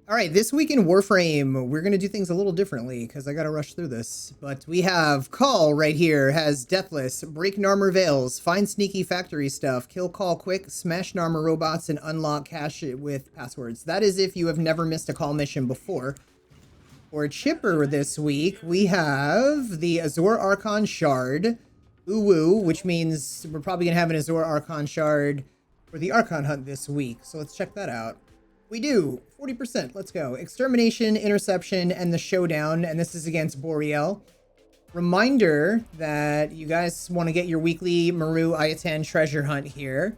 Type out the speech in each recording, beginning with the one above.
All right, this week in Warframe, we're going to do things a little differently because I got to rush through this. But we have Call right here, has Deathless, break Narmer Veils, find sneaky factory stuff, kill Call quick, smash Narmer robots, and unlock cache with passwords. That is if you have never missed a Call mission before. For Chipper this week, we have the Azure Archon Shard, Uwu, which means we're probably going to have an Azure Archon Shard for the Archon hunt this week. So let's check that out. We do. 40%. Let's go. Extermination, Interception, and the Showdown. And this is against Boreal. Reminder that you guys want to get your weekly Maru Ayatan treasure hunt here.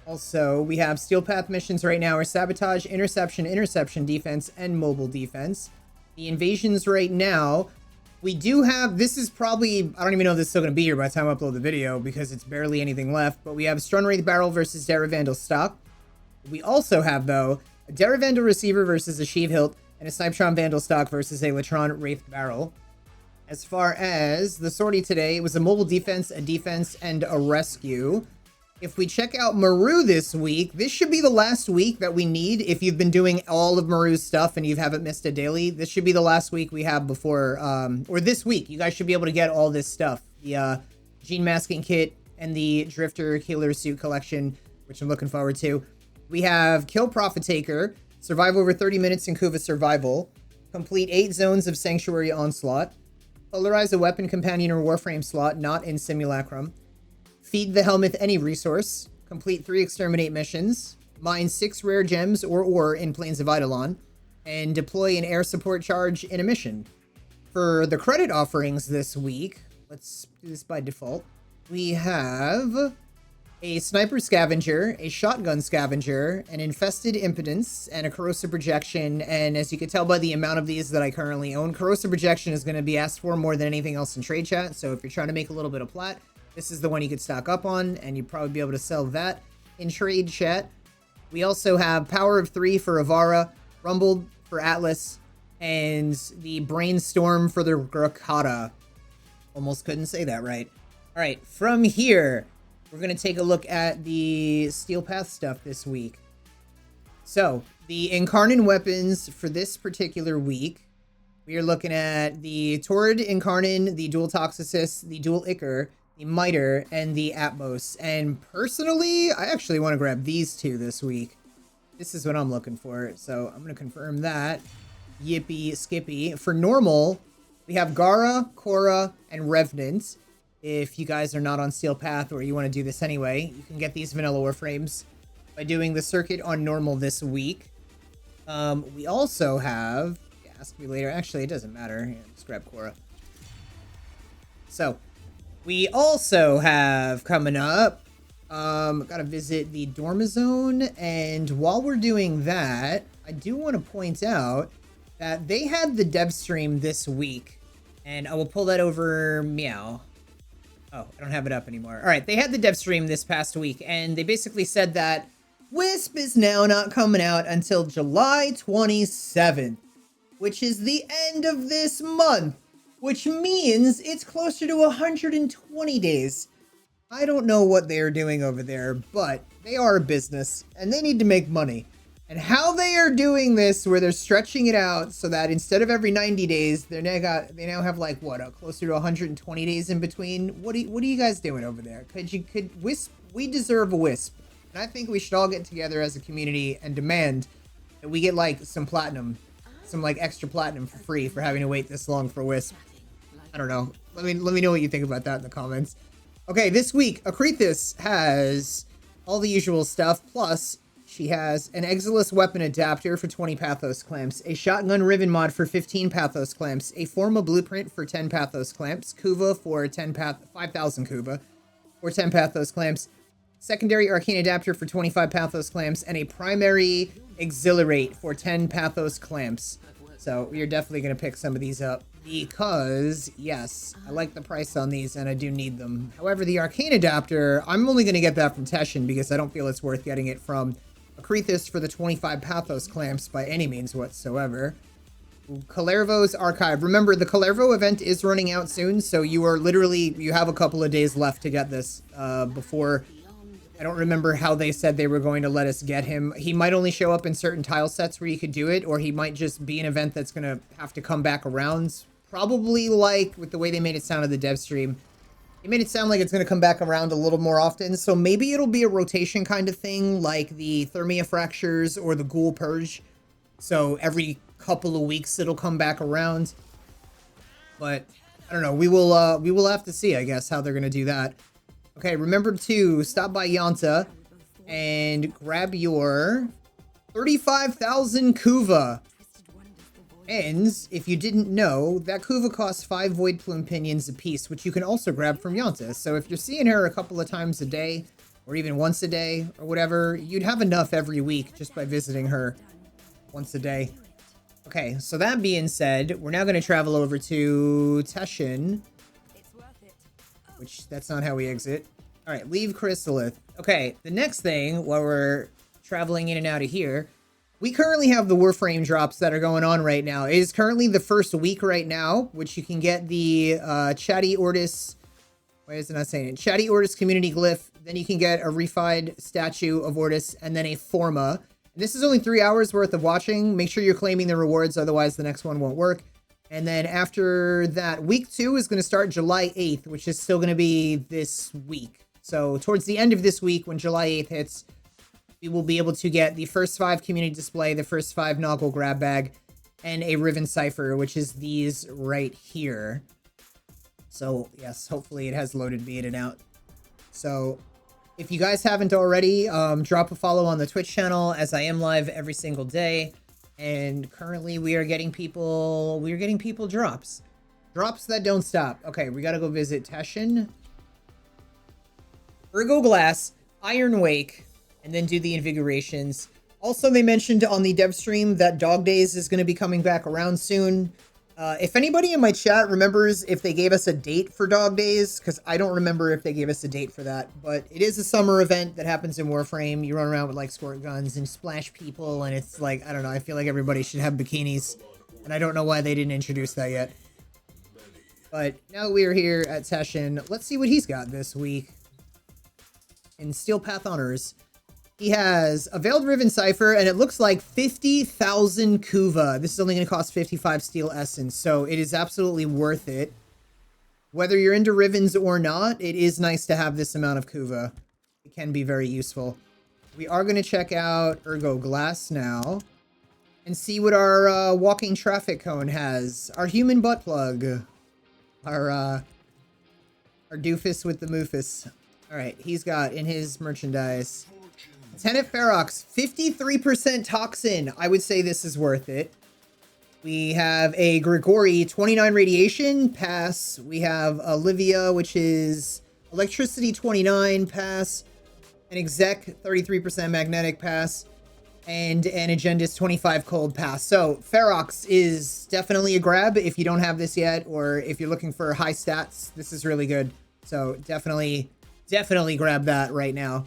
Also, we have Steel Path missions right now are Sabotage, Interception, Interception Defense, and Mobile Defense. The invasions right now, we do have, this is probably, I don't even know if this is still going to be here by the time I upload the video because it's barely anything left, but we have Strunwraith Barrel versus Daravandal Stock. We also have, though, a Daravandal Receiver versus a Sheev Hilt, and a Snipetron Vandal Stock versus a Latron Wraith Barrel. As far as the sortie today, it was a mobile defense, and a rescue. If we check out Maru this week, this should be the last week that we need. If you've been doing all of Maru's stuff and you haven't missed a daily, this should be the last week we have before, or this week. You guys should be able to get all this stuff. The Gene Masking Kit and the Drifter Killer Suit Collection, which I'm looking forward to. We have Kill Profit Taker, survive over 30 minutes in Kuva Survival, complete 8 zones of Sanctuary Onslaught, polarize a weapon companion or Warframe slot not in Simulacrum, feed the Helminth any resource, complete 3 Exterminate missions, mine 6 rare gems or ore in Plains of Eidolon, and deploy an air support charge in a mission. For the credit offerings this week, let's do this by default, we have a Sniper Scavenger, a Shotgun Scavenger, an Infested Impotence, and a Corrosive Projection. And as you can tell by the amount of these that I currently own, Corrosive Projection is going to be asked for more than anything else in trade chat. So if you're trying to make a little bit of plat, this is the one you could stock up on, and you'd probably be able to sell that in trade chat. We also have Power of 3 for Avara, Rumbled for Atlas, and the Brainstorm for the Grakata. Almost couldn't say that right. All right, from here, we're going to take a look at the Steel Path stuff this week. So, the Incarnon weapons for this particular week, we are looking at the Torrid Incarnon, the Dual Toxicus, the Dual Ichor, the Miter, and the Atmos. And personally, I actually want to grab these two this week. This is what I'm looking for, so I'm going to confirm that. Yippee skippy. For normal, we have Gara, Korra, and Revenant. If you guys are not on Steel Path or you want to do this anyway, you can get these vanilla Warframes by doing the circuit on normal this week. We also have, ask me later, actually it doesn't matter, here, just grab Korra. So, we also have coming up, gotta visit the Dormizone, and while we're doing that, I do want to point out that they had the Devstream this week, and I will pull that over, meow. Oh, I don't have it up anymore. All right, they had the Devstream this past week, and they basically said that Wisp is now not coming out until July 27th, which is the end of this month, which means it's closer to 120 days. I don't know what they're doing over there, but they are a business, and they need to make money. And how they are doing this, where they're stretching it out so that instead of every 90 days, they now have like what, closer to 120 days in between. What are you guys doing over there? Could Wisp? We deserve a Wisp, and I think we should all get together as a community and demand that we get like some platinum, some like extra platinum for free for having to wait this long for Wisp. I don't know. Let me know what you think about that in the comments. Okay, this week Acritis has all the usual stuff plus. She has an Exilus Weapon Adapter for 20 Pathos Clamps, a Shotgun Riven Mod for 15 Pathos Clamps, a Forma Blueprint for 10 Pathos Clamps, Kuva for 5,000 Kuva for 10 Pathos Clamps, Secondary Arcane Adapter for 25 Pathos Clamps, and a Primary Exhilarate for 10 Pathos Clamps. So we are definitely going to pick some of these up because, yes, I like the price on these and I do need them. However, the Arcane Adapter, I'm only going to get that from Teshin because I don't feel it's worth getting it from Acritis for the 25 Pathos Clamps by any means whatsoever. Calervo's Archive. Remember, the Calervo event is running out soon, so you have a couple of days left to get this before I don't remember how they said they were going to let us get him. He might only show up in certain tile sets where you could do it, or he might just be an event that's going to have to come back around. Probably like with the way they made it sound at the dev stream. It made it sound like it's going to come back around a little more often. So maybe it'll be a rotation kind of thing like the Thermia Fractures or the Ghoul Purge. So every couple of weeks it'll come back around. But I don't know. We will have to see, I guess, how they're going to do that. Okay, remember to stop by Yonta and grab your 35,000 Kuva. And if you didn't know, that Kuva costs 5 Void Plume Pinions apiece, which you can also grab from Yonta. So if you're seeing her a couple of times a day, or even once a day, or whatever, you'd have enough every week just by visiting her once a day. Okay, so that being said, we're now going to travel over to Teshin. Which, that's not how we exit. Alright, leave Chrysalith. Okay, the next thing, while we're traveling in and out of here, we currently have the Warframe drops that are going on right now. It is currently the first week right now, which you can get the Chatty Ortis... Why is it not saying it? Chatty Ortis Community Glyph. Then you can get a Refied Statue of Ortis, and then a Forma. This is only 3 hours worth of watching. Make sure you're claiming the rewards, otherwise the next one won't work. And then after that, week 2 is going to start July 8th, which is still going to be this week. So towards the end of this week, when July 8th hits, we will be able to get the first 5 community display, the first 5 Noggle grab bag, and a Riven Cipher, which is these right here. So yes, hopefully it has loaded me in and out. So if you guys haven't already, drop a follow on the Twitch channel, as I am live every single day. And currently we are getting people drops. Drops that don't stop. Okay, we gotta go visit Teshin, Ergo Glast, Iron Wake, and then do the invigorations. Also, they mentioned on the dev stream that Dog Days is going to be coming back around soon. If anybody in my chat remembers if they gave us a date for Dog Days, because I don't remember if they gave us a date for that, but it is a summer event that happens in Warframe. You run around with like squirt guns and splash people, and it's like, I don't know, I feel like everybody should have bikinis, and I don't know why they didn't introduce that yet. But now we are here at Teshin. Let's see what he's got this week. In Steel Path Honors, he has a Veiled Riven Cipher, and it looks like 50,000 Kuva. This is only going to cost 55 Steel Essence, so it is absolutely worth it. Whether you're into Rivens or not, it is nice to have this amount of Kuva. It can be very useful. We are going to check out Ergo Glast now and see what our walking traffic cone has. Our human butt plug. Our doofus with the moofus. Alright, he's got in his merchandise Tenet Ferox, 53% toxin. I would say this is worth it. We have a Grigori, 29 radiation pass. We have Olivia, which is electricity 29 pass. An exec, 33% magnetic pass. And an agendas 25 cold pass. So Ferox is definitely a grab if you don't have this yet, or if you're looking for high stats. This is really good. So definitely grab that right now.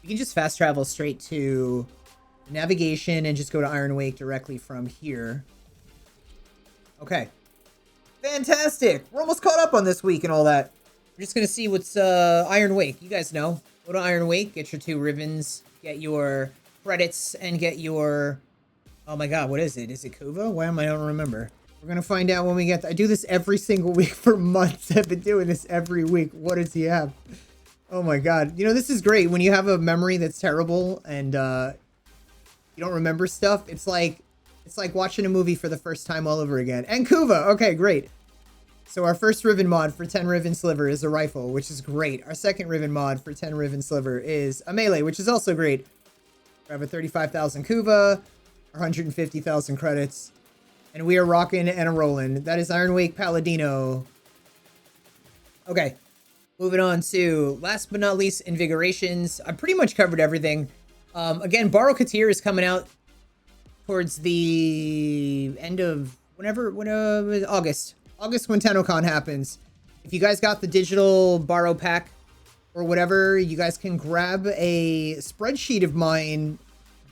You can just fast travel straight to navigation and just go to Iron Wake directly from here. Okay. Fantastic! We're almost caught up on this week and all that. We're just gonna see what's Iron Wake. You guys know. Go to Iron Wake, get your 2 Rivens, get your credits, and get your... Oh my god, what is it? Is it Kuva? Why am I don't remember? We're gonna find out when we get... I do this every single week for months. I've been doing this every week. What does he have? Oh my god. You know, this is great. When you have a memory that's terrible and you don't remember stuff, it's like watching a movie for the first time all over again. And Kuva! Okay, great. So our first Riven mod for 10 Riven Sliver is a rifle, which is great. Our second Riven mod for 10 Riven Sliver is a melee, which is also great. We have a 35,000 Kuva, 150,000 credits, and we are rocking and a rolling. That is Iron Wake Paladino. Okay. Moving on to, last but not least, Invigorations. I pretty much covered everything. Again, Borrow Katir is coming out towards the end of August. August when TennoCon happens. If you guys got the digital Borrow pack or whatever, you guys can grab a spreadsheet of mine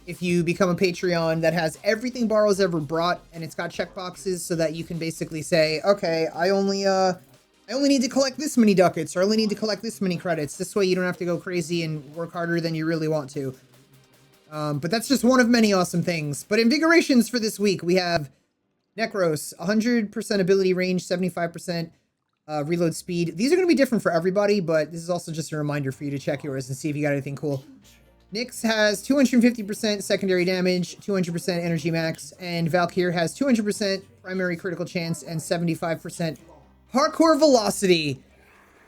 if you become a Patreon that has everything Borrow's ever brought, and it's got checkboxes so that you can basically say, okay, I only I only need to collect this many ducats, or I only need to collect this many credits. This way you don't have to go crazy and work harder than you really want to. But that's just one of many awesome things. But invigorations for this week, we have Necros, 100% ability range, 75% reload speed. These are going to be different for everybody, but this is also just a reminder for you to check yours and see if you got anything cool. Nyx has 250% secondary damage, 200% energy max, and Valkyr has 200% primary critical chance and 75% hardcore velocity.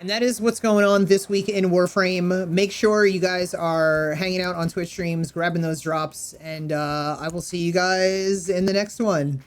And that is what's going on this week in Warframe. Make sure you guys are hanging out on Twitch streams, grabbing those drops, and I will see you guys in the next one.